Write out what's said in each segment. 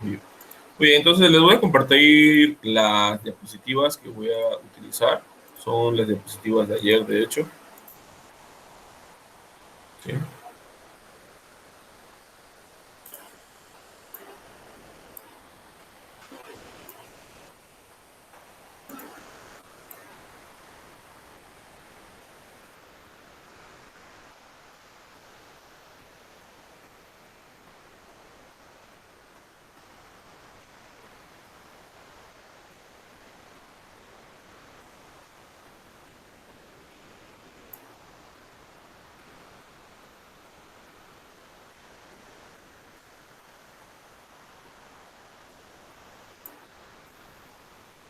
Muy bien, entonces les voy a compartir las diapositivas que voy a utilizar. Son las diapositivas de ayer, de hecho. ¿Sí?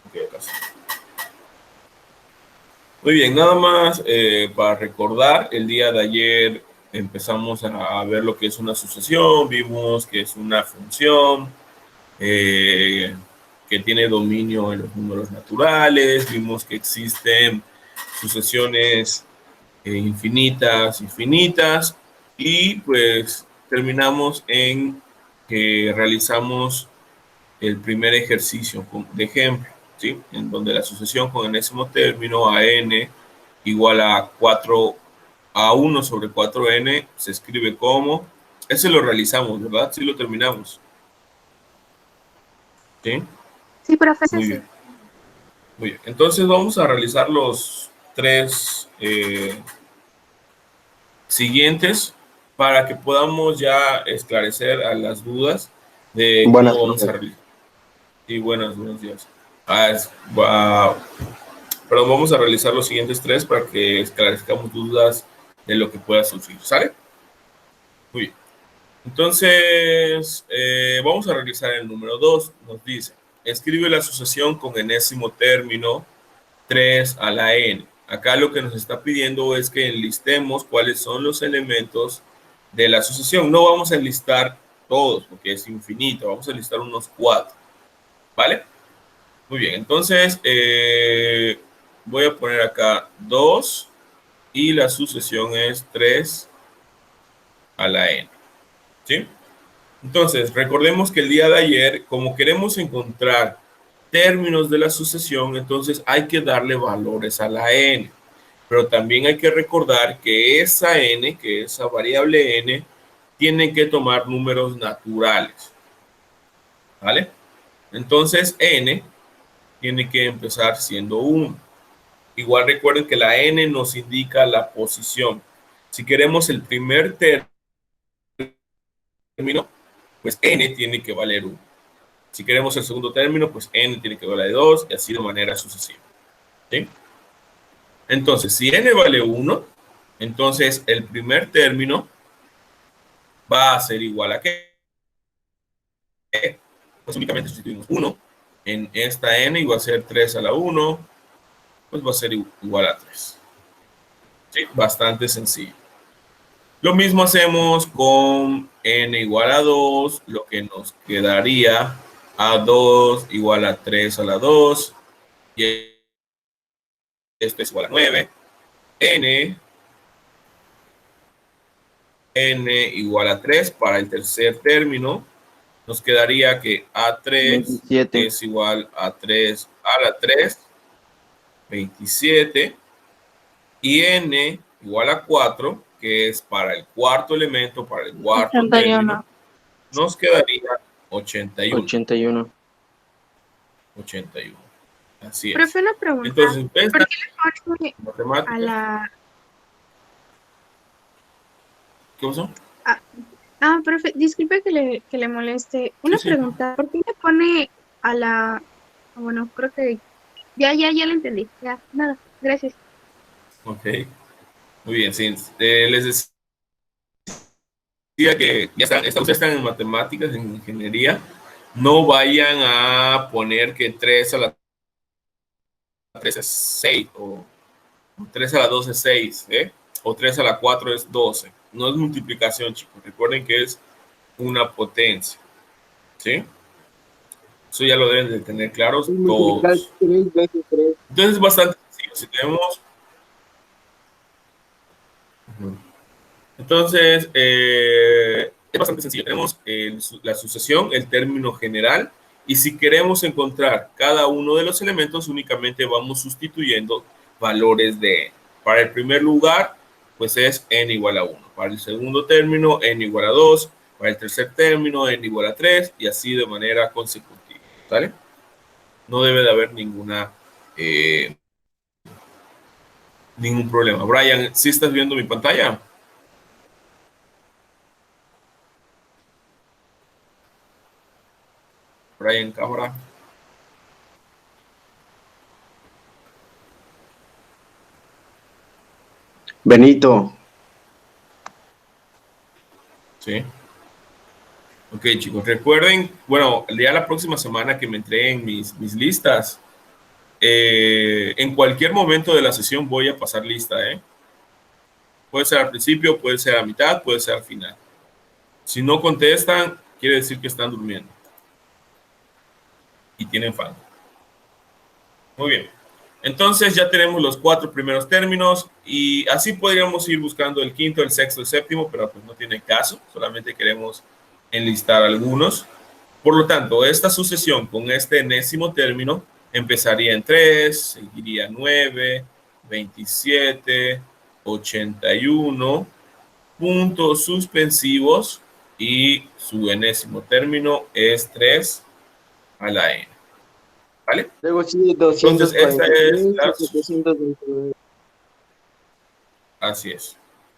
Ok, acá sí. Muy bien, nada más para recordar, el día de ayer empezamos a ver lo que es una sucesión, vimos que es una función eh, que tiene dominio en los números naturales, vimos que existen sucesiones infinitas y finitas, y pues terminamos en que realizamos el primer ejercicio de ejemplo, ¿sí? En donde la sucesión con enésimo término a n igual a 4 a 1 sobre 4n se escribe como, ese lo realizamos, ¿verdad? Sí lo terminamos, ¿sí? Sí, profe, Muy sí. bien, muy bien. Entonces vamos a realizar los tres siguientes para que podamos ya esclarecer a las dudas de Buenas cómo vamos a tardes. realizar. Y buenos días. Wow. Pero vamos a realizar los siguientes tres para que esclarezcamos dudas de lo que pueda surgir. ¿Sale? Muy bien. Entonces, vamos a realizar el número 2. Nos dice, escribe la sucesión con enésimo término 3 a la n. Acá lo que nos está pidiendo es que enlistemos cuáles son los elementos de la sucesión. No vamos a enlistar todos porque es infinito. Vamos a enlistar unos 4. ¿Vale? Muy bien. Entonces, voy a poner acá 2 y la sucesión es 3 a la n. ¿Sí? Entonces, recordemos que el día de ayer, como queremos encontrar términos de la sucesión, entonces hay que darle valores a la n. Pero también hay que recordar que esa n, que esa variable n, tiene que tomar números naturales. ¿Vale? Entonces, n tiene que empezar siendo 1. Igual recuerden que la n nos indica la posición. Si queremos el primer término, pues n tiene que valer 1. Si queremos el segundo término, pues n tiene que valer 2 y así de manera sucesiva. ¿Sí? Entonces, si n vale 1, entonces el primer término va a ser igual a ¿qué? Pues únicamente sustituimos 1 en esta n y va a ser 3 a la 1, pues va a ser igual a 3. ¿Sí? Bastante sencillo. Lo mismo hacemos con n igual a 2, lo que nos quedaría a 2 igual a 3 a la 2, y esto es igual a 9. n igual a 3 para el tercer término. Nos quedaría que A3 27. es igual a 3 a la 3, 27, y n igual a 4, que es para el cuarto elemento, para el cuarto término, 81. nos quedaría 81. 81. 81. Así es. Profe, una pregunta. Entonces, ustedes ¿Por están qué le pone en a matemáticas. la... ¿Qué pasó? a- profe, disculpe que le moleste. Sí, Una sí. pregunta. ¿Por qué le pone a la... Bueno, creo que ya lo entendí. Ya, nada. Gracias. Ok. Muy bien, sí. Les decía que ya ustedes están en matemáticas, en ingeniería. No vayan a poner que 3 a la 3 es 6, o 3 a la 2 es 6, ¿eh? O 3 a la 4 es 12. No es multiplicación, chicos. Recuerden que es una potencia. ¿Sí? Eso ya lo deben de tener claros Multiplicar todos. 3 veces 3. Entonces es bastante sencillo. Si tenemos... Entonces, es bastante sencillo. Tenemos la sucesión, el término general, y si queremos encontrar cada uno de los elementos, únicamente vamos sustituyendo valores de n. Para el primer lugar, pues es n igual a 1. Para el segundo término, n igual a 2. Para el tercer término, n igual a 3, y así de manera consecutiva. ¿Sale? No debe de haber ningún problema. Brian, ¿sí estás viendo mi pantalla? Brian Cámara. Benito. Sí. Ok, chicos, recuerden, bueno, ya la próxima semana que me entreguen mis listas, en cualquier momento de la sesión voy a pasar lista, ¿eh? Puede ser al principio, puede ser a mitad, puede ser al final. Si no contestan, quiere decir que están durmiendo y tienen falta. Muy bien. Entonces ya tenemos los 4 primeros términos y así podríamos ir buscando el quinto, el sexto, el séptimo, pero pues no tiene caso, solamente queremos enlistar algunos. Por lo tanto, esta sucesión con este enésimo término empezaría en 3, seguiría 9, 27, 81, puntos suspensivos y su enésimo término es 3 a la n. ¿Vale? Luego sí, Entonces, esta es 729. Así es.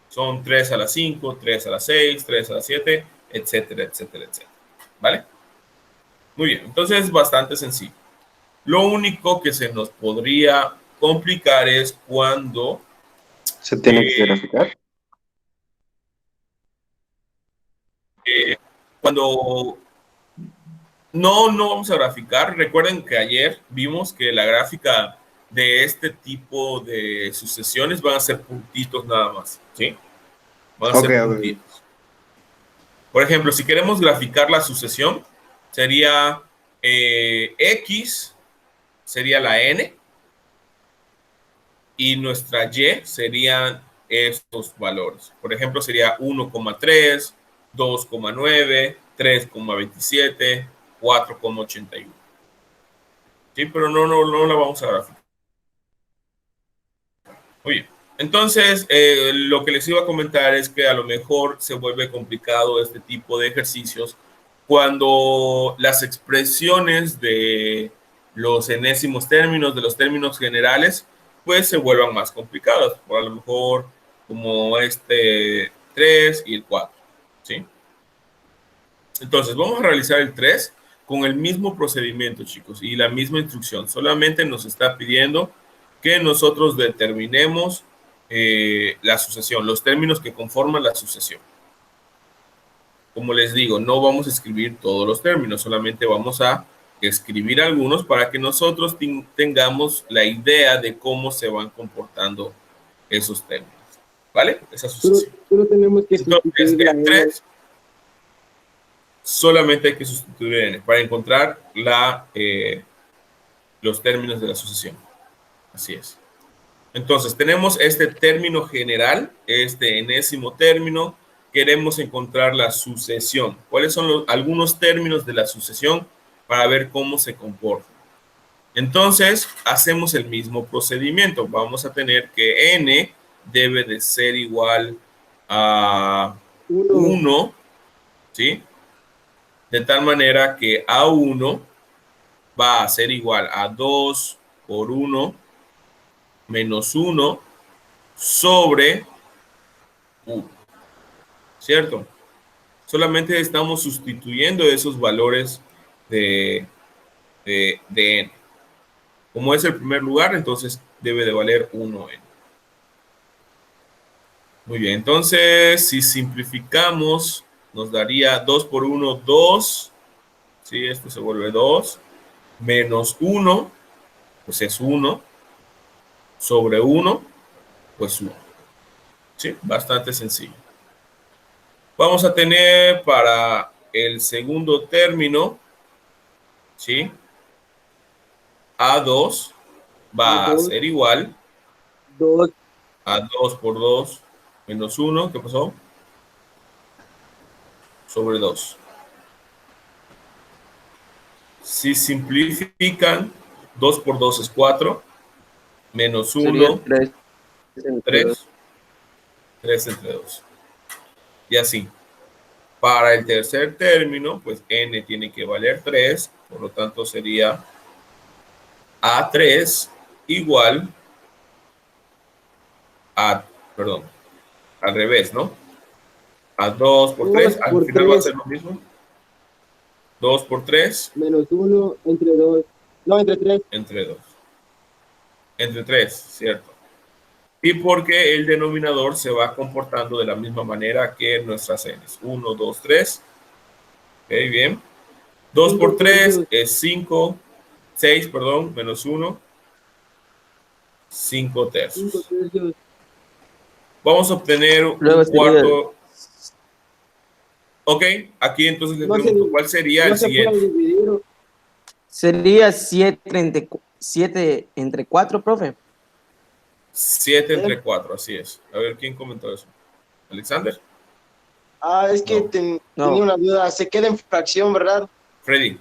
Son 3 a la 5, 3 a la 6, 3 a la 7, etcétera, etcétera, etcétera. ¿Vale? Muy bien, entonces es bastante sencillo. Lo único que se nos podría complicar es cuando ¿Se tiene que graficar? cuando no vamos a graficar. Recuerden que ayer vimos que la gráfica de este tipo de sucesiones van a ser puntitos nada más, ¿sí? Van a ser puntitos. Por ejemplo, si queremos graficar la sucesión, sería X, sería la N, y nuestra Y serían estos valores. Por ejemplo, sería 1,3, 2,9, 3,27, 4,81. ¿Sí? Pero no la vamos a graficar. Muy bien. Entonces, lo que les iba a comentar es que a lo mejor se vuelve complicado este tipo de ejercicios cuando las expresiones de los enésimos términos, de los términos generales, pues se vuelvan más complicadas. Por a lo mejor como este 3 y el 4, ¿sí? Entonces, vamos a realizar el 3 con el mismo procedimiento, chicos, y la misma instrucción. Solamente nos está pidiendo que nosotros determinemos la sucesión, los términos que conforman la sucesión. Como les digo, no vamos a escribir todos los términos, solamente vamos a escribir algunos para que nosotros tengamos la idea de cómo se van comportando esos términos. ¿Vale? Esa sucesión. Solo tenemos que Entonces, sustituir la el 3 solamente hay que sustituir n para encontrar los términos de la sucesión. Así es. Entonces, tenemos este término general, este enésimo término. Queremos encontrar la sucesión. ¿Cuáles son algunos términos de la sucesión para ver cómo se comporta? Entonces, hacemos el mismo procedimiento. Vamos a tener que n debe de ser igual a 1, ¿sí? De tal manera que A1 va a ser igual a 2 por 1 menos 1 sobre 1, ¿cierto? Solamente estamos sustituyendo esos valores de n. Como es el primer lugar, entonces debe de valer 1n. Muy bien, entonces si simplificamos, nos daría 2 por 1, 2. ¿Sí? Esto se vuelve 2. Menos 1, pues es 1. Sobre 1, pues 1. ¿Sí? Bastante sencillo. Vamos a tener para el segundo término, ¿sí? A2 va a ser igual a 2 por 2 menos 1. ¿Qué pasó? sobre 2. Si simplifican, 2 por 2 es 4, menos Sería 1, 3 entre 2. 3, 3 entre 2. Y así. Para el tercer término, pues n tiene que valer 3, por lo tanto sería A3 igual a, perdón, al revés, ¿no? A 2 por 3, 2 al por final va a 3 ser lo mismo. 2 por 3 menos 1 entre 2. No, entre 3. entre 2. Entre 3, ¿cierto? Y porque el denominador se va comportando de la misma manera que nuestras n's. 1, 2, 3. Ok, bien. 2 5 por 3 tercios. es 5. 6, perdón, menos 1. 5 5 tercios. tercios. Vamos a obtener un Luego sería, cuarto. Ok, aquí entonces les no se, pregunto, ¿cuál sería no el se puede siguiente? dividir. Sería 7 entre 4, profe. 7 ¿Eh? entre 4, así es. A ver, ¿quién comentó eso? ¿Alexander? Es que No. tenía No, una duda. Se queda en fracción, ¿verdad? Freddy.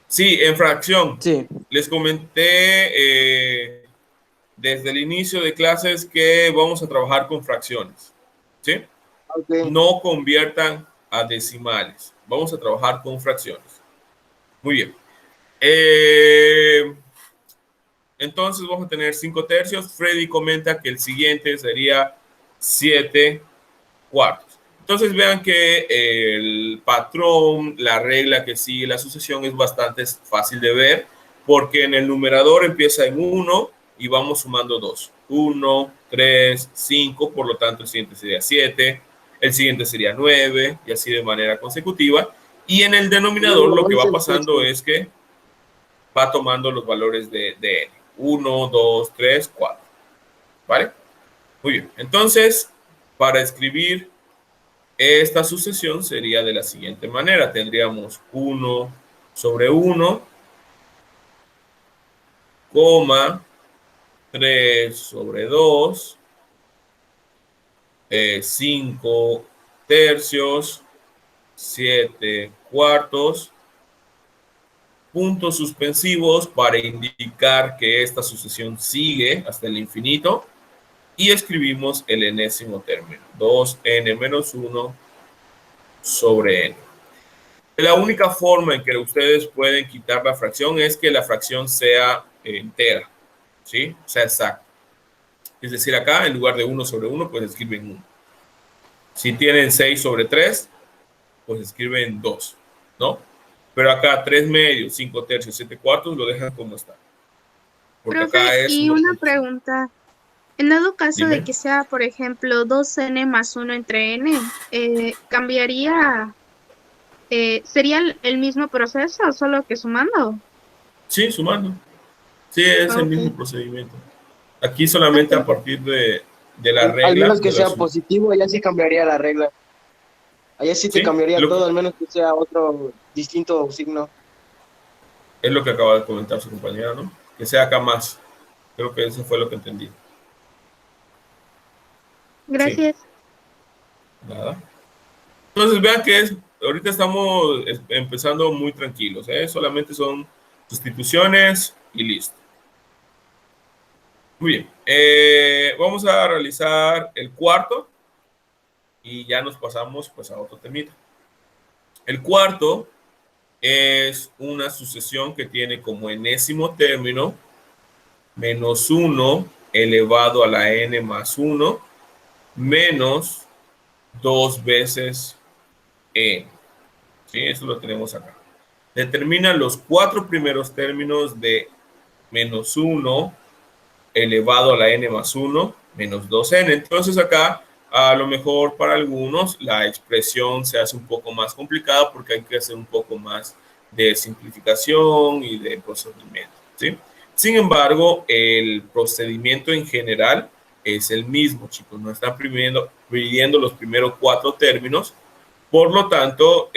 Sí, en fracción. sí. Les comenté desde el inicio de clases que vamos a trabajar con fracciones. ¿Sí? Ok. No conviertan a decimales. Vamos a trabajar con fracciones. Muy bien. Entonces vamos a tener 5 tercios. Freddy comenta que el siguiente sería 7 cuartos. Entonces vean que el patrón, la regla que sigue la sucesión es bastante fácil de ver porque en el numerador empieza en 1 y vamos sumando 2. 1, 3, 5, por lo tanto el siguiente sería 7, el siguiente sería 9 y así de manera consecutiva. Y en el denominador Luego lo que va 11 el pasando sexto. es que va tomando los valores de n. 1, 2, 3, 4. ¿Vale? Muy bien. Entonces, para escribir esta sucesión sería de la siguiente manera. Tendríamos 1 sobre 1, coma, 3 sobre 2, 5 tercios, 7 cuartos, puntos suspensivos para indicar que esta sucesión sigue hasta el infinito y escribimos el enésimo término, 2n menos 1 sobre n. La única forma en que ustedes pueden quitar la fracción es que la fracción sea entera, ¿sí? O sea, exacta. Es decir, acá en lugar de 1 sobre 1, pues escriben 1. Si tienen 6 sobre 3, pues escriben 2, ¿no? Pero acá 3 medios, 5 tercios, 7 cuartos lo dejan como está. Porque acá Profe, es y una 1.5. pregunta. En dado caso de Dime. que sea, por ejemplo, 2n más 1 entre n, ¿cambiaría, sería el mismo proceso, solo que sumando? Sí, sumando. Sí, es el Ok, mismo procedimiento. Aquí solamente a ok. partir de la Al regla menos que de la sea suma. positivo, allá sí cambiaría la regla. Allá sí te Sí, cambiaría todo, al menos que sea otro distinto signo. es lo que acaba de comentar su compañera, ¿no? Que sea acá más. Creo que eso fue lo que entendí. Sí, Gracias. nada. Entonces vean que ahorita estamos empezando muy tranquilos, ¿eh? Solamente son sustituciones y listo. Muy bien. Vamos a realizar el cuarto y ya nos pasamos pues a otro temita. El cuarto es una sucesión que tiene como enésimo término menos 1 elevado a la n más 1 menos 2 veces n. ¿Sí? Eso lo tenemos acá. Determina los 4 primeros términos de menos 1 elevado a la n más 1 menos 2n. Entonces acá, a lo mejor para algunos, la expresión se hace un poco más complicada porque hay que hacer un poco más de simplificación y de procedimiento, ¿sí? Sin embargo, el procedimiento en general es el mismo, chicos. No están pidiendo los primeros 4 términos. Por lo tanto,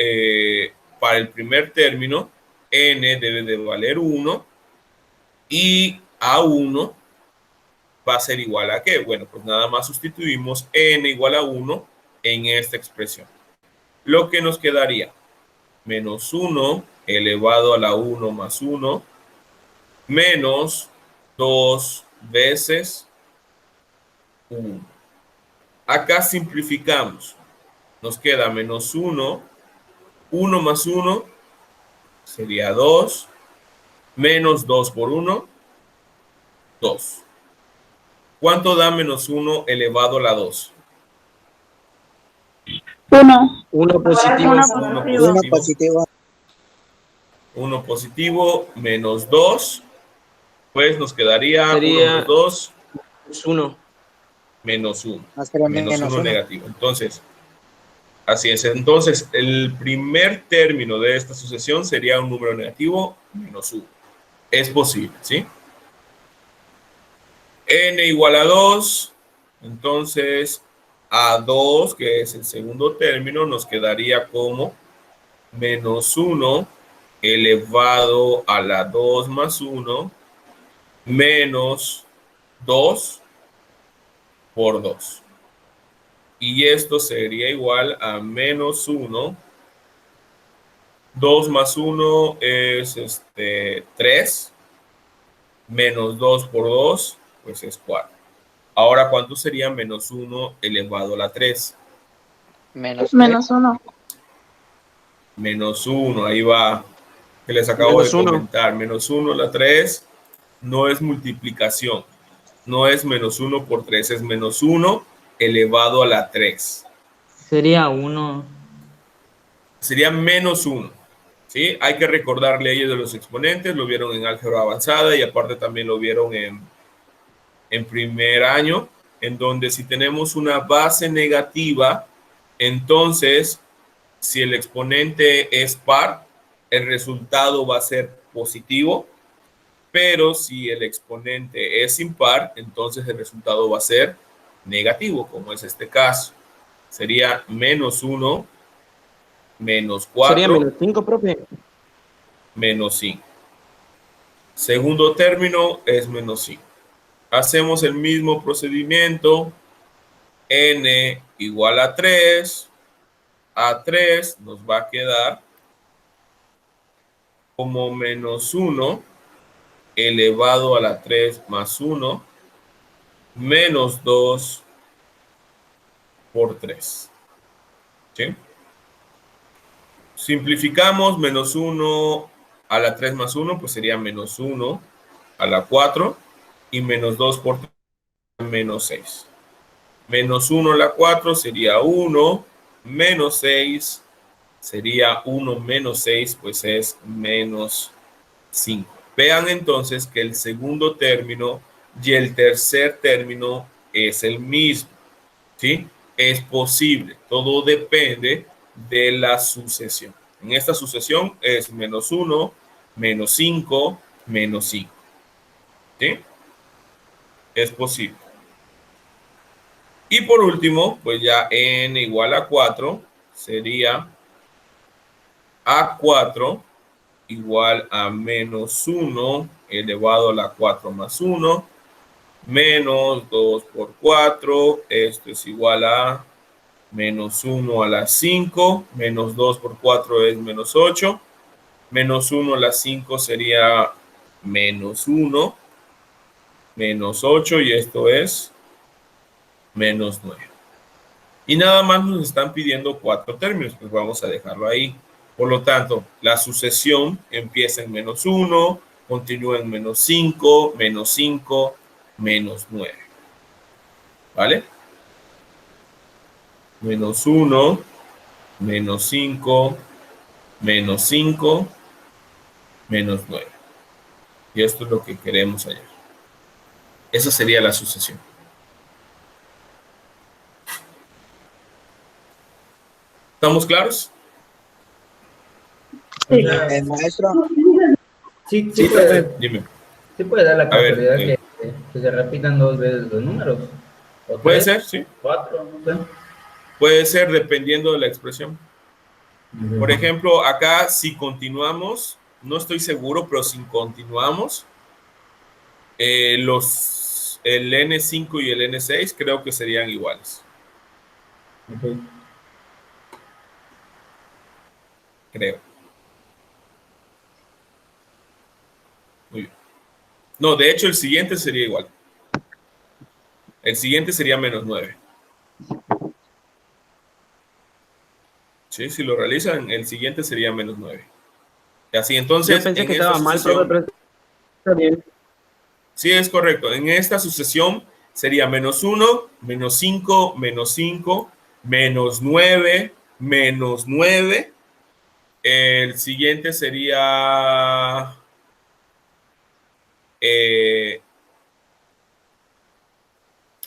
para el primer término, n debe de valer 1 y a1 va a ser igual a qué? Bueno, pues nada más sustituimos n igual a 1 en esta expresión. lo que nos quedaría menos 1 elevado a la 1 más 1 menos 2 veces 1. Acá simplificamos. Nos queda menos 1. 1 más 1 sería 2. Menos 2 por 1, 2. ¿Cuánto da menos 1 elevado a la 2? 1. 1 positivo. 1 1 positivo. Uno positivo. positivo. 1 positivo menos 2. Pues nos quedaría 1 Sería menos 2 1. menos 1. No, sería Menos menos 1 uno. negativo. Entonces, así es. Entonces, el primer término de esta sucesión sería un número negativo menos 1. Es posible, ¿sí? N igual a 2. Entonces, a 2, que es el segundo término, nos quedaría como menos 1 elevado a la 2 más 1 menos 2 por 2. Y esto sería igual a menos 1. 2 más 1 es 3. Menos 2 por 2, pues es 4. Ahora, ¿cuánto sería menos 1 elevado a la 3? Menos Menos 1. Menos 1, ahí va, que les acabo Menos de 1. comentar. Menos 1, la 3, no es multiplicación. No es menos 1 por 3, es menos 1 elevado a la 3. Sería 1. Sería menos 1. ¿Sí? Hay que recordar leyes de los exponentes, lo vieron en álgebra avanzada y aparte también lo vieron en primer año, en donde si tenemos una base negativa, entonces si el exponente es par, el resultado va a ser positivo, pero si el exponente es impar, entonces el resultado va a ser negativo, como es este caso. Sería menos 1, menos Sería 4, menos 5, profe. menos 5. Segundo término es menos 5. Hacemos el mismo procedimiento. N igual a 3. A 3 nos va a quedar como menos 1 elevado a la 3 más 1 menos 2 por 3. ¿Sí? Simplificamos menos 1 a la 3 más 1, pues sería menos 1 a la 4 y menos 2 por 3, menos 6. Menos 1 a la 4 sería 1, menos 6 sería 1 menos 6, pues es menos 5. Vean entonces que el segundo término y el tercer término es el mismo, ¿sí? Es posible, todo depende de la sucesión. En esta sucesión es menos 1, menos 5, menos 5, ¿sí? Es posible. Y por último, pues ya n igual a 4 sería a4 igual a menos 1 elevado a la 4 más 1 menos 2 por 4. Esto es igual a menos 1 a la 5. Menos 2 por 4 es menos 8. Menos 1 a la 5 sería menos 1. Menos 8 y esto es menos 9. Y nada más nos están pidiendo 4 términos, pues vamos a dejarlo ahí. Por lo tanto, la sucesión empieza en menos 1, continúa en menos 5, menos 5, menos 9. ¿Vale? Menos 1, menos 5, menos 5, menos 9. Y esto es lo que queremos hallar. Esa sería la sucesión. ¿Estamos claros? Sí. Maestro, Sí, Sí, puede, dime. sí puede dar la A ver, casualidad que se repitan dos veces los números. O puede tres, ser, sí. 4, no sé. Puede ser dependiendo de la expresión. Por ejemplo, acá si continuamos, no estoy seguro, pero si continuamos, el N5 y el N6 creo que serían iguales. Ok. creo. Muy bien. No, de hecho el siguiente sería igual. El siguiente sería menos 9. Sí, si lo realizan, el siguiente sería menos 9. Y así, Yo entonces, pensé en que esta estaba mal, profe, sucesión, pero está bien. sí es correcto, en esta sucesión sería menos 1, menos 5, menos 5, menos 9, menos 9. El siguiente sería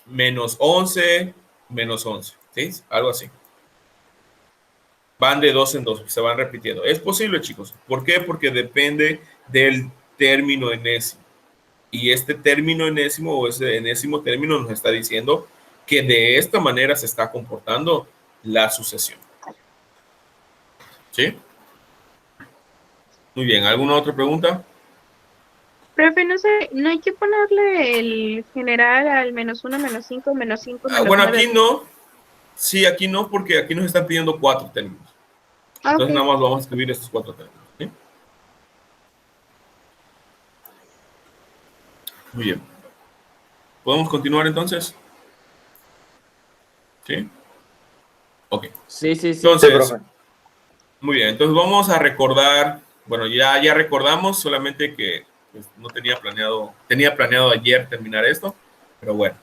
menos 11, menos 11, ¿sí? Algo así. Van de dos en dos, se van repitiendo. Es posible, chicos. ¿Por qué? Porque depende del término enésimo. Y este término enésimo o ese enésimo término nos está diciendo que de esta manera se está comportando la sucesión. ¿Sí? Muy bien. ¿Alguna otra pregunta? Profe, no sé, no hay que ponerle el general al -1, -5, -5, Bueno, -9. aquí no. Sí, aquí no, porque aquí nos están pidiendo 4 términos. Ah, Entonces nada ok. más vamos a escribir estos 4 términos. ¿Sí? Muy bien. ¿Podemos continuar entonces? ¿Sí? Ok. Sí, sí, sí. Sí, Entonces, profe. muy bien. Entonces vamos a recordar, bueno, ya recordamos, solamente que pues, no tenía planeado ayer terminar esto, pero bueno.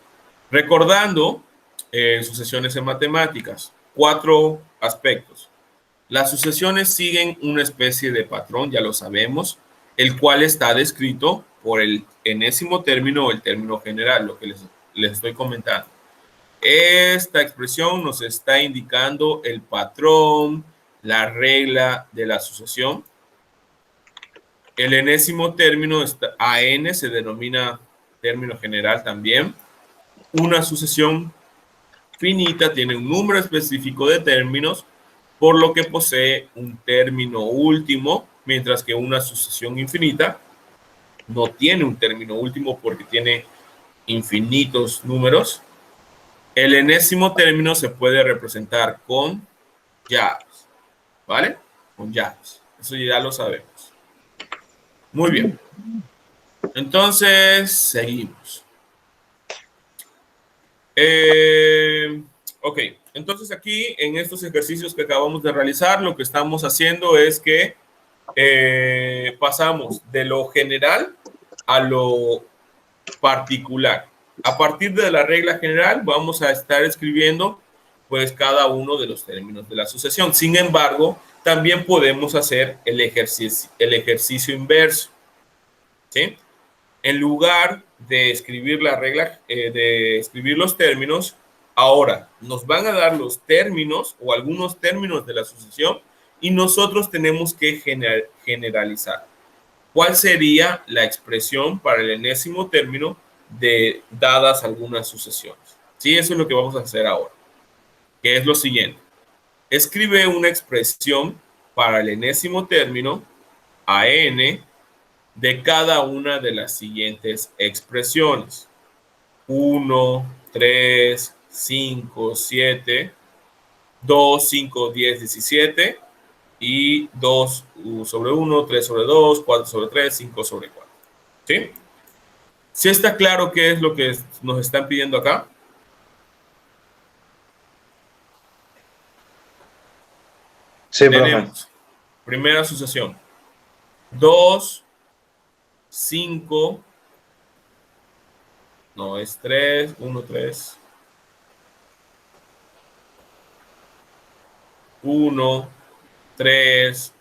Recordando sucesiones en matemáticas, 4 aspectos. Las sucesiones siguen una especie de patrón, ya lo sabemos, el cual está descrito por el enésimo término o el término general, lo que les estoy comentando. Esta expresión nos está indicando el patrón, la regla de la sucesión. El enésimo término, AN, se denomina término general también. Una sucesión finita tiene un número específico de términos, por lo que posee un término último, mientras que una sucesión infinita no tiene un término último porque tiene infinitos números. El enésimo término se puede representar con llaves, ¿vale? Con llaves. Eso ya lo sabemos. Muy bien. Entonces, seguimos. Ok, entonces aquí en estos ejercicios que acabamos de realizar, lo que estamos haciendo es que pasamos de lo general a lo particular. A partir de la regla general vamos a estar escribiendo pues cada uno de los términos de la sucesión. Sin embargo, también podemos hacer el ejercicio inverso, ¿sí? En lugar de escribir la regla, de escribir los términos, ahora nos van a dar los términos o algunos términos de la sucesión y nosotros tenemos que generalizar. ¿Cuál sería la expresión para el enésimo término de dadas algunas sucesiones? Sí, eso es lo que vamos a hacer ahora, que es lo siguiente. Escribe una expresión para el enésimo término, AN, de cada una de las siguientes expresiones. 1, 3, 5, 7, 2, 5, 10, 17 y 2 sobre 1, 3 sobre 2, 4 sobre 3, 5 sobre 4. ¿Sí? ¿Sí está claro qué es lo que nos están pidiendo acá? Sí, profe. Tenemos primera sucesión. 2, 5, no es 3, 1, 3. 1, 3,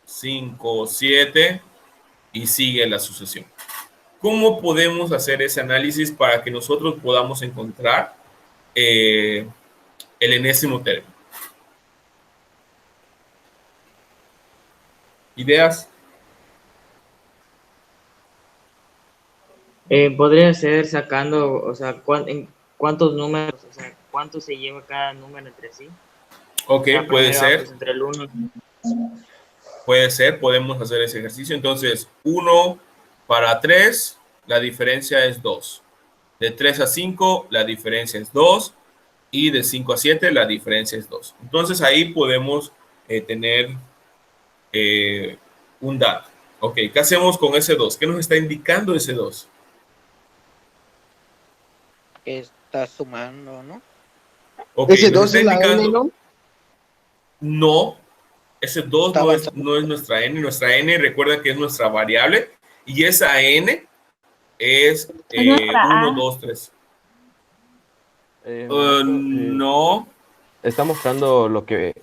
5, 7 y sigue la sucesión. ¿Cómo podemos hacer ese análisis para que nosotros podamos encontrar el enésimo término? ¿Ideas? Podría ser sacando, o sea, en cuántos números, o sea, cuánto se lleva cada número entre sí. Ok, O sea, puede primero, ser. pues entre el 1. Puede ser, podemos hacer ese ejercicio. Entonces, 1 para 3, la diferencia es 2. De 3 a 5, la diferencia es 2. Y de 5 a 7, la diferencia es 2. Entonces, ahí podemos tener un dato. Ok, ¿qué hacemos con ese 2? ¿Qué nos está indicando ese 2? Que está sumando, ¿no? Ok, Ese nos 2 está es la N, indicando, ¿no? no, ese 2 Está avanzando. no es nuestra N. Nuestra N, recuerda que es nuestra variable, y esa N es Es nuestra 1, A. 2, 3. Maestro, No, está mostrando lo que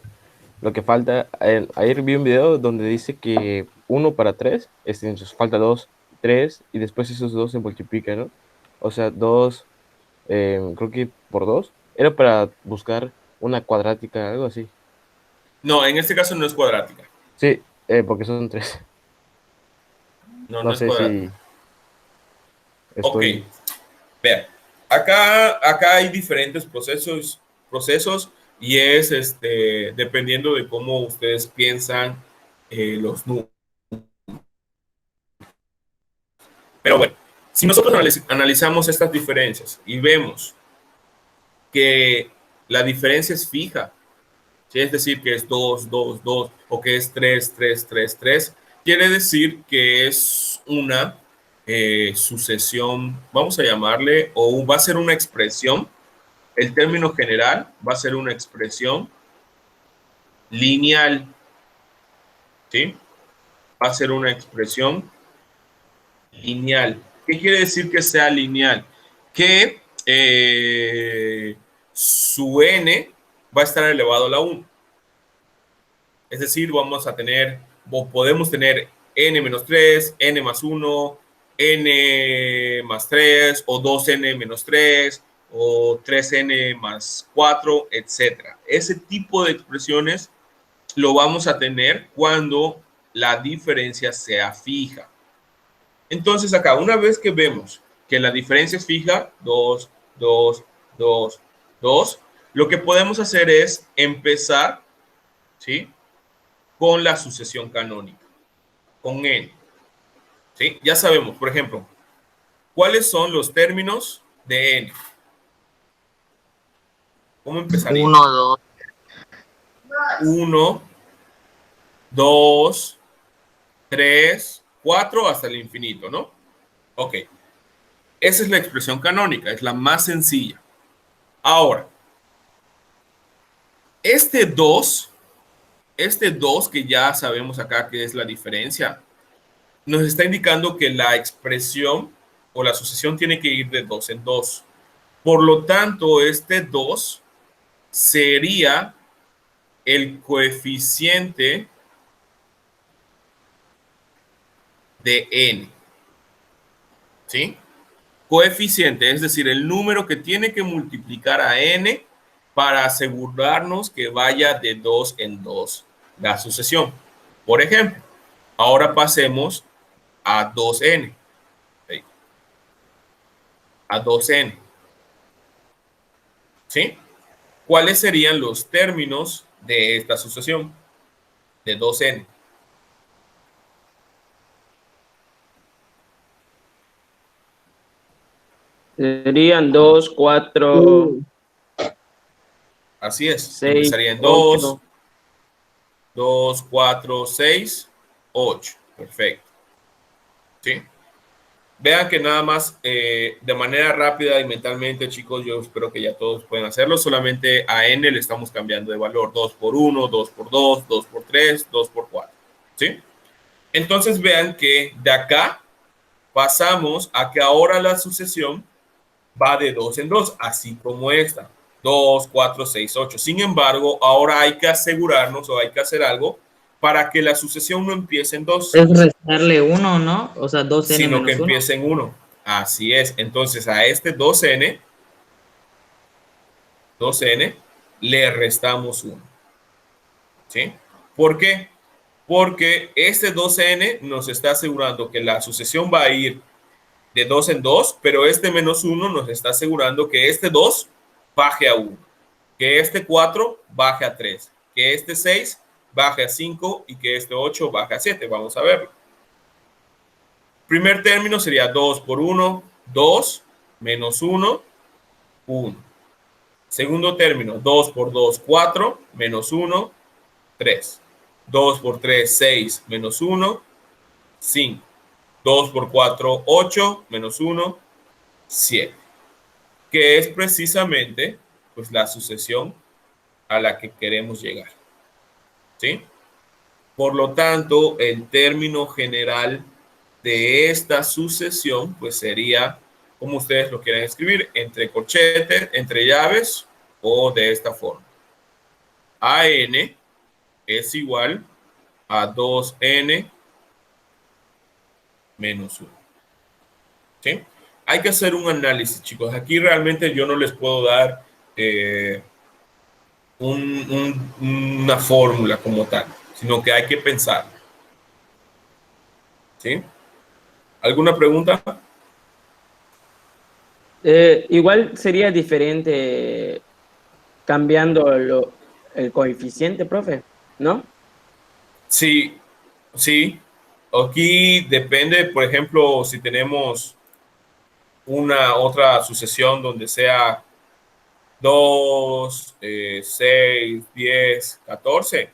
falta. Ayer vi un video donde dice que 1 para 3, entonces falta 2, 3, y después esos 2 se multiplican, ¿no? O sea, 2, creo que por 2. Era para buscar una cuadrática, algo así. no, en este caso no es cuadrática. Sí, porque son 3. No, No no es sé cuadrática. si Ok, estoy... vean, acá hay diferentes procesos y es dependiendo de cómo ustedes piensan los números. Pero bueno, si nosotros analizamos estas diferencias y vemos que la diferencia es fija, ¿sí? Es decir, que es 2, 2, 2 o que es 3, 3, 3, 3, quiere decir que es una sucesión, vamos a llamarle, o va a ser una expresión. El término general va a ser una expresión lineal, ¿sí? Va a ser una expresión lineal. ¿Qué quiere decir que sea lineal? Que su n va a estar elevado a la 1. Es decir, vamos a tener, o podemos tener n menos 3, n más 1, n más 3, o 2n menos 3, o 3n más 4, etc. Ese tipo de expresiones lo vamos a tener cuando la diferencia sea fija. Entonces acá, una vez que vemos que la diferencia es fija, 2, 2, 2, 2, lo que podemos hacer es empezar, ¿sí?, con la sucesión canónica, con n. ¿Sí? Ya sabemos, por ejemplo, ¿cuáles son los términos de n? ¿Cómo empezaría? 1, 2. 1, 2, 3, 4 hasta el infinito, ¿no? Ok. Esa es la expresión canónica, es la más sencilla. Ahora, este 2 que ya sabemos acá que es la diferencia, nos está indicando que la expresión o la sucesión tiene que ir de 2 en 2. Por lo tanto, este 2 sería el coeficiente de n. ¿Sí? Coeficiente, es decir, el número que tiene que multiplicar a n para asegurarnos que vaya de 2 en 2 la sucesión. Por ejemplo, ahora pasemos a 2n. ¿Sí? A 2n. ¿Sí? ¿Cuáles serían los términos de esta sucesión de 2n? Serían 2, 4, Así es. 6, Empezaría en 2, 8. 2, 4, 6, 8. Perfecto. ¿Sí? Vean que nada más de manera rápida y mentalmente, chicos, yo espero que ya todos pueden hacerlo. Solamente a n le estamos cambiando de valor. 2 por 1, 2 por 2, 2 por 3, 2 por 4. ¿Sí? Entonces vean que de acá pasamos a que ahora la sucesión va de 2 en 2, así como esta. 2, 4, 6, 8. Sin embargo, ahora hay que asegurarnos o hay que hacer algo para que la sucesión no empiece en 2, Es restarle 1, ¿no? O sea, 2n sino que menos 1. empiece en 1. Así es. Entonces a este 2n le restamos 1. ¿Sí? ¿Por qué? Porque este 2n nos está asegurando que la sucesión va a ir de 2 en 2, pero este menos 1 nos está asegurando que este 2 baje a 1, que este 4 baje a 3, que este 6 baje a 5 y que este 8 baje a 7. Vamos a verlo. Primer término sería 2 por 1, 2, menos 1, 1. Segundo término, 2 por 2, 4, menos 1, 3. 2 por 3, 6, menos 1, 5. 2 por 4, 8, menos 1, 7. Que es precisamente pues, la sucesión a la que queremos llegar. ¿Sí? Por lo tanto, el término general de esta sucesión pues sería, como ustedes lo quieran escribir, entre corchetes, entre llaves o de esta forma. AN es igual a 2n menos 1. ¿Sí? Hay que hacer un análisis, chicos. Aquí realmente yo no les puedo dar una fórmula como tal, sino que hay que pensar. ¿Sí? ¿Alguna pregunta? Igual sería diferente cambiando el coeficiente, profe, ¿no? Sí, sí. Aquí depende, por ejemplo, si tenemos una otra sucesión donde sea 2, 6, 10, 14.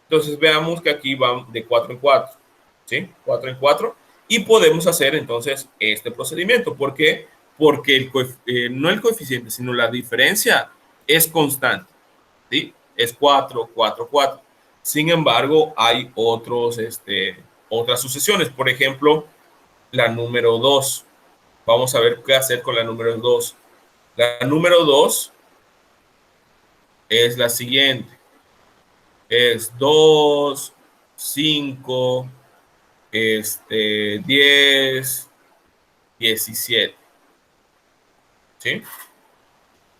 Entonces veamos que aquí van de 4 en 4, ¿sí? 4 en 4. Y podemos hacer entonces este procedimiento. ¿Por qué? Porque no el coeficiente, sino la diferencia es constante, ¿sí? Es 4, 4, 4. Sin embargo, hay otras sucesiones. Por ejemplo, la número 2. Vamos a ver qué hacer con la número 2. La número 2 es la siguiente. Es 2, 5, 10, 17. ¿Sí?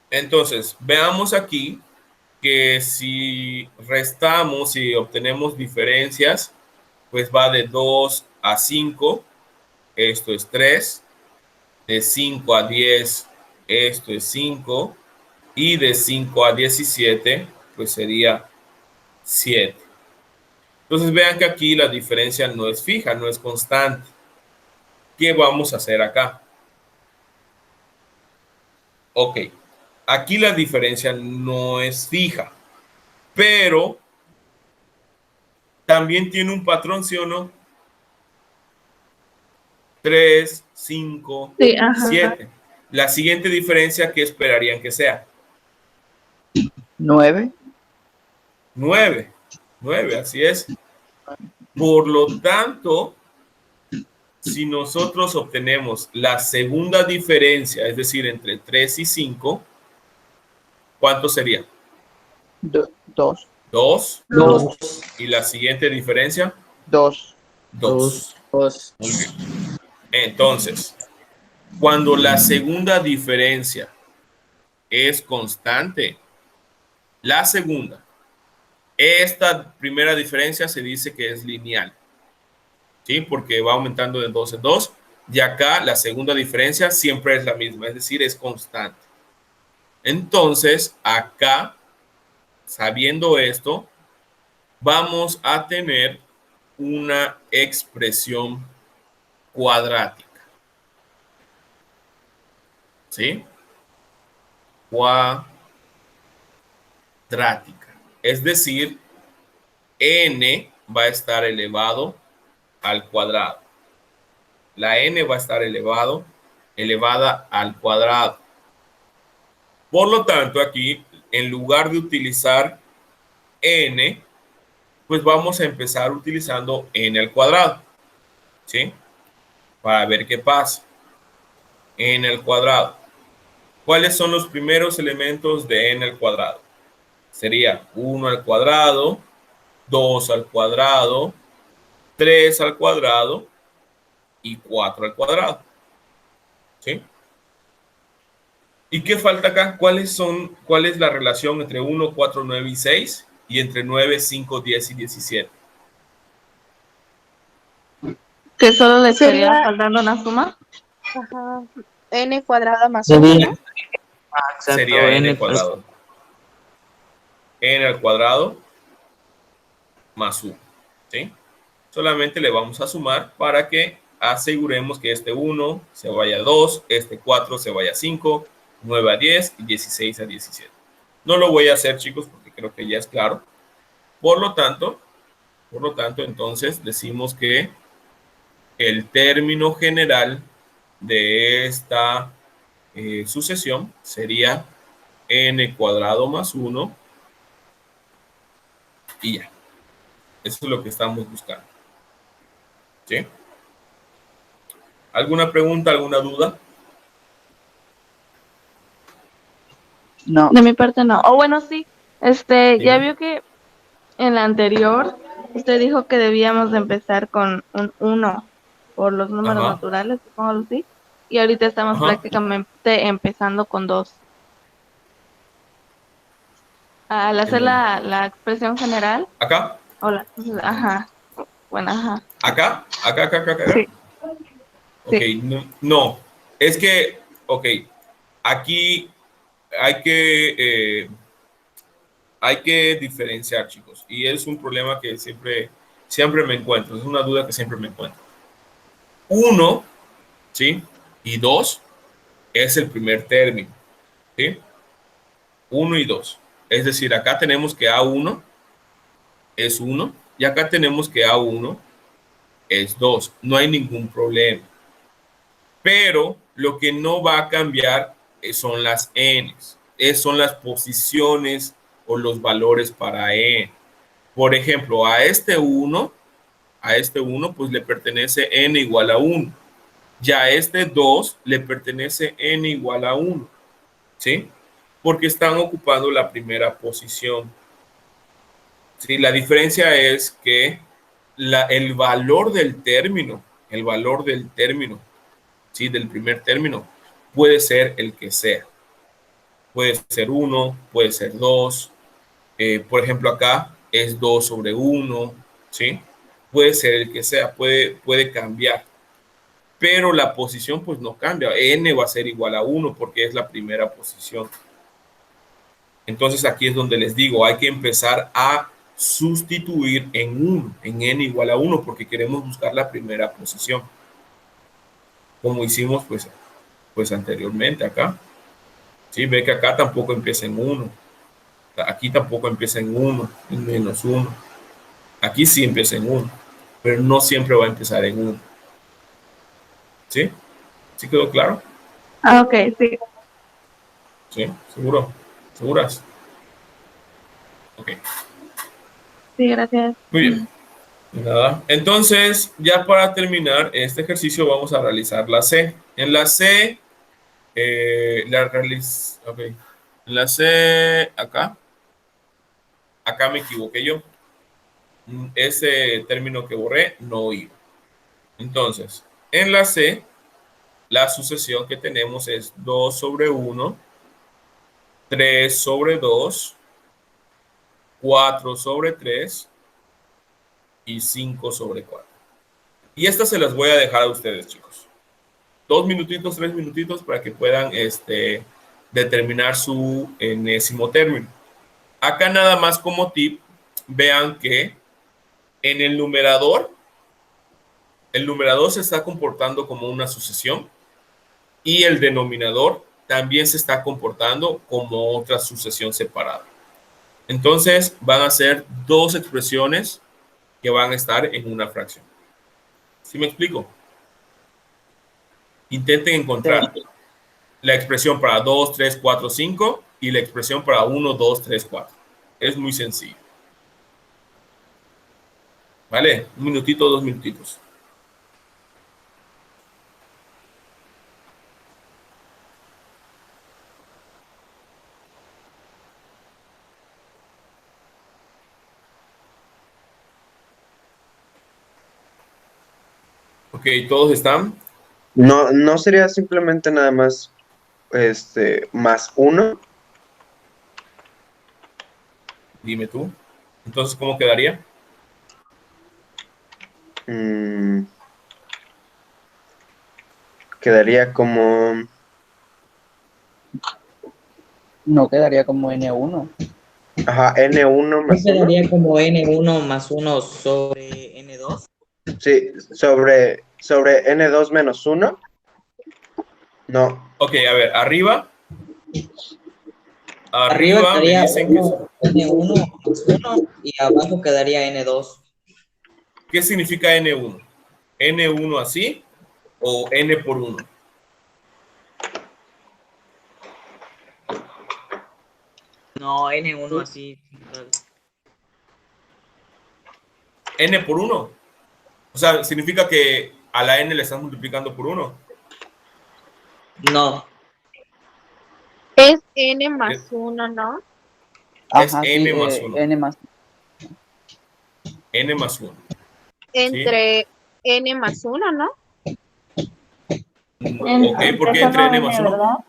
Entonces, veamos aquí que si restamos y obtenemos diferencias, pues va de 2 a 5, esto es 3, de 5 a 10, esto es 5, y de 5 a 17, pues sería 7. Entonces vean que aquí la diferencia no es fija, no es constante. ¿Qué vamos a hacer acá? Ok, aquí la diferencia no es fija, pero también tiene un patrón, ¿sí o no? 3, 5, Sí, ajá. 7. La siguiente diferencia, ¿qué esperarían que sea? 9. 9. 9, así es. Por lo tanto, si nosotros obtenemos la segunda diferencia, es decir, entre 3 y 5, ¿cuánto sería? 2. 2. Dos. ¿Y la siguiente diferencia? 2. 2. Dos. Muy bien. Entonces, cuando la segunda diferencia es constante, la segunda, esta primera diferencia se dice que es lineal, ¿sí? Porque va aumentando de 2 en 2. Y acá la segunda diferencia siempre es la misma, es decir, es constante. Entonces, acá, sabiendo esto, vamos a tener una expresión cuadrática. ¿Sí? Cuadrática. Es decir, n va a estar elevado al cuadrado. La n va a estar elevada al cuadrado. Por lo tanto, aquí, en lugar de utilizar n, pues vamos a empezar utilizando n al cuadrado. ¿Sí? Para ver qué pasa. N al cuadrado. ¿Cuáles son los primeros elementos de n al cuadrado? Sería 1 al cuadrado, 2 al cuadrado, 3 al cuadrado y 4 al cuadrado. ¿Sí? ¿Y qué falta acá? ¿Cuál es la relación entre 1, 4, 9 y 6? Y entre 9, 5, 10 y 17. Que solo le estaría Sería- faltando una suma. Ajá. N cuadrada más Sería- 1. Exacto, Sería n n cuadrado. N al cuadrado más 1. ¿Sí? Solamente le vamos a sumar para que aseguremos que este 1 se vaya a 2, este 4 se vaya a 5, 9 a 10 y 16 a 17. No lo voy a hacer, chicos, porque creo que ya es claro. Por lo tanto, Por lo tanto, entonces decimos que el término general de esta sucesión sería n cuadrado más 1 y ya. Eso es lo que estamos buscando. ¿Sí? ¿Alguna pregunta, alguna duda? No. De mi parte no. O bueno, sí. Ya Dime. vio que en la anterior usted dijo que debíamos de empezar con un 1 por los números Ajá. naturales, supongo así. Y ahorita estamos Ajá. prácticamente empezando con 2. Al hacer la expresión general, ¿Acá? hola, ajá, bueno, ajá, ¿Acá? ¿Acá? sí, Ok, sí, no. Es que, ok, aquí hay que diferenciar, chicos. Y es un problema que siempre me encuentro. Es una duda que siempre me encuentro. 1, ¿sí? Y 2 es el primer término, ¿sí? 1 y 2. Es decir, acá tenemos que A1 es 1 y acá tenemos que A1 es 2. No hay ningún problema. Pero lo que no va a cambiar son las n's, son las posiciones o los valores para n. Por ejemplo, a este 1 pues le pertenece n igual a 1. Ya a este 2 le pertenece n igual a 1, ¿sí? Porque están ocupando la primera posición. ¿Sí? La diferencia es que el valor del término, ¿sí? Del primer término, puede ser el que sea. Puede ser 1, puede ser 2. Por ejemplo, acá es 2 sobre 1, ¿sí? Puede ser el que sea, puede cambiar. Pero la posición pues no cambia. N va a ser igual a 1 porque es la primera posición. Entonces aquí es donde les digo, hay que empezar a sustituir en 1, en n igual a 1, porque queremos buscar la primera posición. Como hicimos pues anteriormente acá. ¿Sí? Ve que acá tampoco empieza en 1. Aquí tampoco empieza en 1, en menos 1. Aquí sí empieza en 1, pero no siempre va a empezar en 1. ¿Sí? ¿Sí quedó claro? ah, ok, sí, ¿Sí? ¿Seguro? ¿Seguras? Ok. sí, gracias. Muy bien. Nada. Entonces, ya para terminar este ejercicio vamos a realizar la C. En la C, ok. En la C, acá me equivoqué yo. Ese término que borré no iba. Entonces, en la C, la sucesión que tenemos es 2 sobre 1, 3 sobre 2, 4 sobre 3 y 5 sobre 4. Y estas se las voy a dejar a ustedes, chicos. 2 minutitos, 3 minutitos para que puedan determinar su enésimo término. Acá nada más como tip, vean que en el numerador se está comportando como una sucesión y el denominador también se está comportando como otra sucesión separada. Entonces van a ser dos expresiones que van a estar en una fracción. ¿Sí me explico? Intenten encontrar la expresión para 2, 3, 4, 5 y la expresión para 1, 2, 3, 4. Es muy sencillo. ¿Vale? Un minutito, 2 minutitos. Ok, ¿todos están? No sería simplemente nada más más 1. Dime tú. Entonces, ¿cómo quedaría? Quedaría como. No quedaría como N1. Ajá, N1 más 1. Quedaría como N1 más 1 sobre N2. Sí, sobre N2 menos 1. No. Ok, a ver, arriba Arriba me quedaría dicen que... N1 más 1 y abajo quedaría N2. ¿Qué significa N1? ¿N1 así o N por 1? No, N1 así. N por 1. O sea, significa que a la N le estás multiplicando por 1. No. Es N más 1, ¿no? Es Ajá, N sí, más 1. N más. N más 1. Entre N más 1, ¿no? Ok, ¿por qué entre N más 1?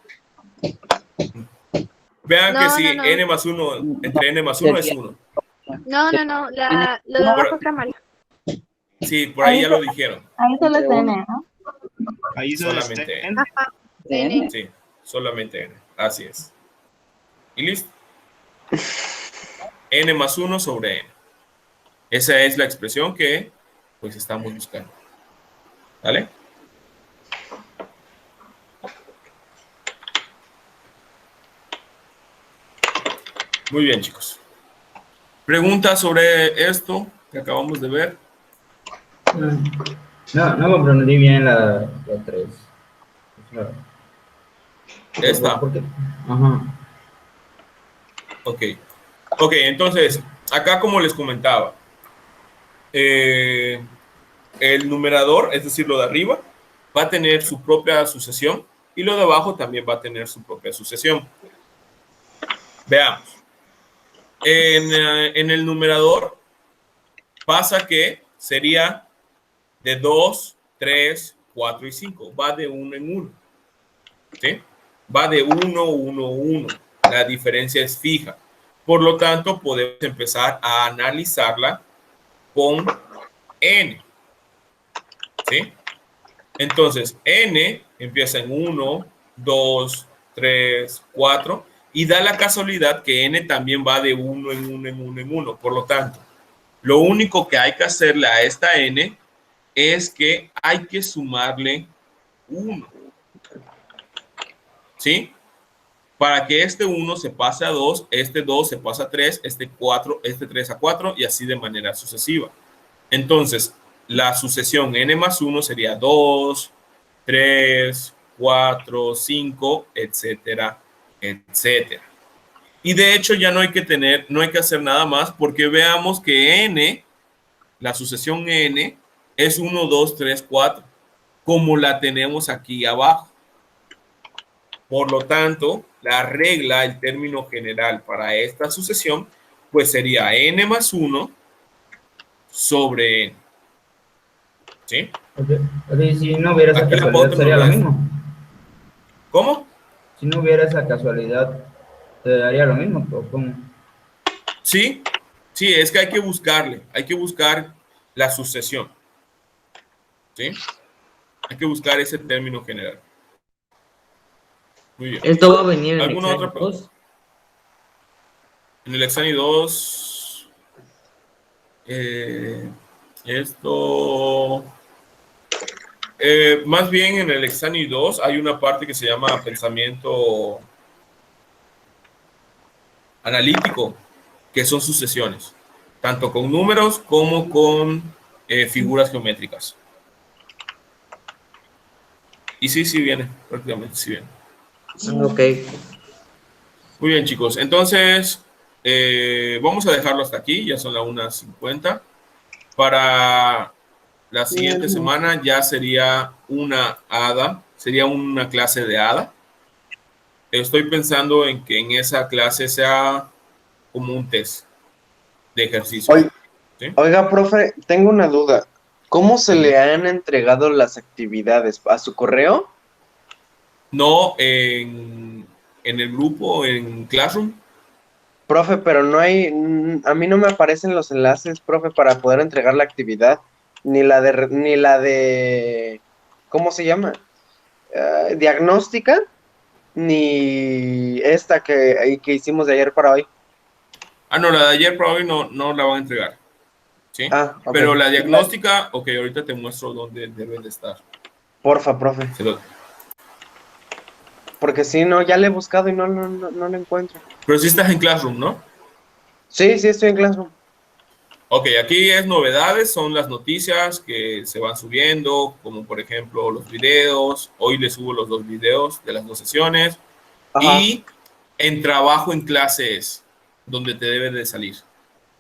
Vean que No, si no, no. N más 1, entre N más 1 es 1. No, no, no. Lo de abajo está mal. Sí, por ahí ya lo dijeron. Ahí solo es N, ¿no? Ahí solo Solamente está N. Ajá. N. Sí, solamente N. Así es. Y listo. N más 1 sobre N. Esa es la expresión que pues estamos buscando. ¿Vale? Muy bien, chicos. ¿Preguntas sobre esto que acabamos de ver? No comprendí bien la 3. Esta. ¿Por qué? Ajá. Ok. Ok, entonces, acá como les comentaba, el numerador, es decir, lo de arriba, va a tener su propia sucesión y lo de abajo también va a tener su propia sucesión. Veamos. En el numerador pasa que sería de 2, 3, 4 y 5. Va de 1 en 1. ¿Sí? Va de 1, 1, 1. La diferencia es fija. Por lo tanto, podemos empezar a analizarla con N. ¿Sí? Entonces, N empieza en 1, 2, 3, 4 y da la casualidad que N también va de 1 en 1 en 1 en 1. Por lo tanto, lo único que hay que hacerle a esta N es que hay que sumarle 1. ¿Sí? Para que este 1 se pase a 2, este 2 se pasa a 3, este 4, este 3 a 4 y así de manera sucesiva. Entonces, la sucesión N más 1 sería 2, 3, 4, 5, etcétera, etcétera. Y de hecho ya no hay que hacer nada más porque veamos que N, la sucesión N, es 1, 2, 3, 4, como la tenemos aquí abajo. Por lo tanto, la regla, el término general para esta sucesión, pues sería N más 1 sobre N. ¿Sí? Okay, si no hubiera esa Aquí la casualidad, pauta sería no lo la- mismo. ¿Cómo? Si no hubiera esa casualidad, ¿te daría lo mismo? ¿O cómo? Sí, sí, es que hay que buscar la sucesión. ¿Sí? Hay que buscar ese término general. Muy bien. Esto va a venir en el ¿Alguna examen otra pregunta? 2. En el examen 2, esto, más bien en el examen 2 hay una parte que se llama pensamiento analítico, que son sucesiones, tanto con números como con figuras geométricas. Y sí viene, prácticamente sí viene. Ok. Muy bien, chicos. Entonces, vamos a dejarlo hasta aquí. Ya son las 1:50. Para la siguiente semana ya sería una ADA. Sería una clase de ADA. Estoy pensando en que en esa clase sea como un test de ejercicio. ¿Sí? Oiga, profe, tengo una duda. ¿Cómo se le han entregado las actividades? ¿A su correo? No en el grupo, en Classroom. Profe, pero no hay, a mí no me aparecen los enlaces, profe, para poder entregar la actividad, ni la de, ¿cómo se llama? Diagnóstica, ni esta que hicimos de ayer para hoy. Ah, no, la de ayer para hoy no la van a entregar. ¿Sí? Ok. Pero la diagnóstica, ok, ahorita te muestro dónde deben de estar. Porfa, profe. Porque si no, ya le he buscado y no lo encuentro. Pero sí estás en Classroom, ¿no? Sí, estoy en Classroom. Ok, aquí es novedades, son las noticias que se van subiendo, como por ejemplo los videos. Hoy les subo los 2 videos de las 2 sesiones. Ajá. Y en trabajo en clases, donde te debe de salir.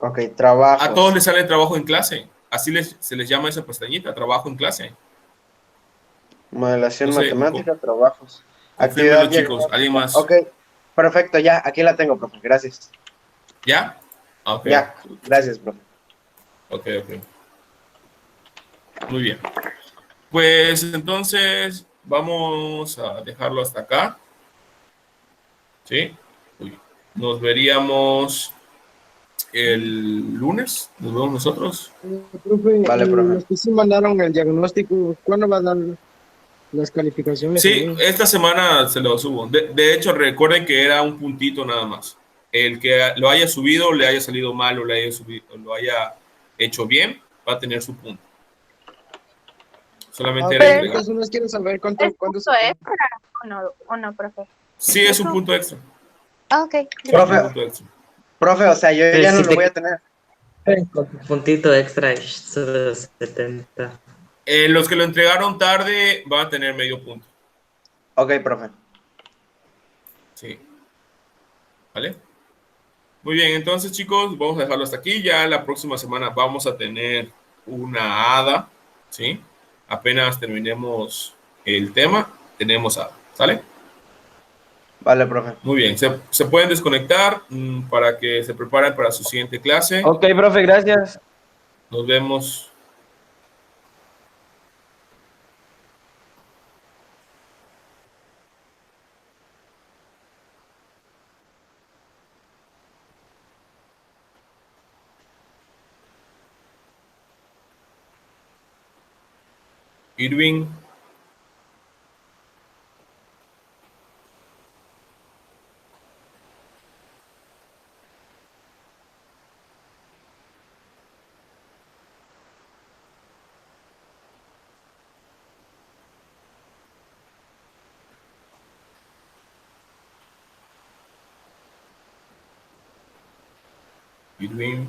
Ok, A todos trabajos. les sale trabajo en clase. Así se les llama esa pestañita, trabajo en clase. Modelación No sé, matemática, trabajos. confírmenlo, Actividad chicos. ¿Alguien diagnóstica. más? Ok, perfecto, ya, aquí la tengo, profe. Gracias. ¿Ya? Ok. Ya, gracias, profe. Ok. Muy bien. Pues entonces vamos a dejarlo hasta acá. ¿Sí? Uy. Nos veríamos el lunes. Nos vemos nosotros. Profe, Vale, profe. los que sí mandaron el diagnóstico, ¿cuándo va a dar las calificaciones Sí, ahí? esta semana se lo subo. De hecho, recuerden que era un puntito nada más. El que lo haya subido, le haya salido mal o lo haya hecho bien, va a tener su punto. Solamente era Ok, Pero entregar. entonces no quiero saber ¿es cuándo se punto puede. extra o no, profe? Sí, es un punto extra. Ah, ok, Es un Profe, punto extra. profe, o sea, yo Pero ya no si lo te voy a tener. quedas con tu puntito extra, solo 70. Los que lo entregaron tarde van a tener medio punto. Ok, profe. Sí. ¿Vale? Muy bien, entonces chicos, vamos a dejarlo hasta aquí. Ya la próxima semana vamos a tener una hada, ¿sí? Apenas terminemos el tema, tenemos hada, ¿sale? Vale, profe. Muy bien, se pueden desconectar para que se preparen para su siguiente clase. Ok, profe, gracias. Nos vemos. Irving. Irving.